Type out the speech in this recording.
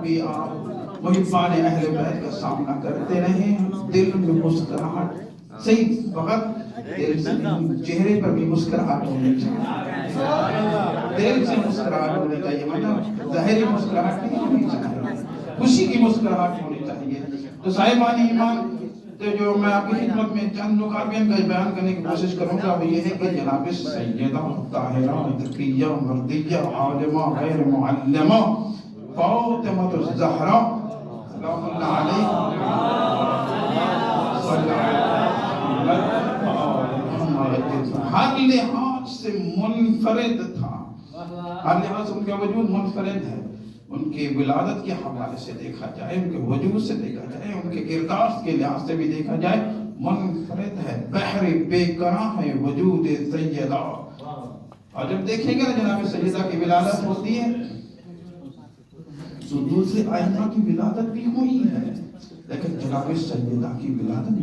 بھی آپ محبان اہل بیت کا سامنا کرتے رہیں، دل میں مسکراہٹ صحیح فقط دل سے نہیں، چہرے پر بھی مسکراہٹ ہونی چاہیے، دل سے مسکراہٹ ہونی چاہیے، مطلب ظاہری مسکراہٹ نہیں ہونی چاہیے، خوشی کی مسکراہٹ ہونی چاہیے۔ تو صاحبان ایمان، تو جو میں آپ کی خدمت میں چند نکات بیان کرنے کی کوشش کروں گا وہ یہ ہے کہ جناب سیدہ طاہرہ تقیہ مردیہ عالمہ غیر معلمہ فاطمہ الزہرا سلام اللہ علیہ ہر لحاظ سے منفرد تھا، ہر لحاظ سے ان کا وجود منفرد ہے، ان کی ولادت کے حوالے سے دیکھا جائے، ان کے وجود سے دیکھا جائے، ان کے کردار کے لحاظ سے بھی دیکھا جائے، منفرد ہے، بحر بے کراں ہے وجود سیدہ۔ اور جب دیکھیں گے نا جناب سیدہ کی ولادت ہوتی ہے تو دوسرے ائمہ کی ولادت بھی ہوئی ہے، لیکن جناب سیدہ کی ولادت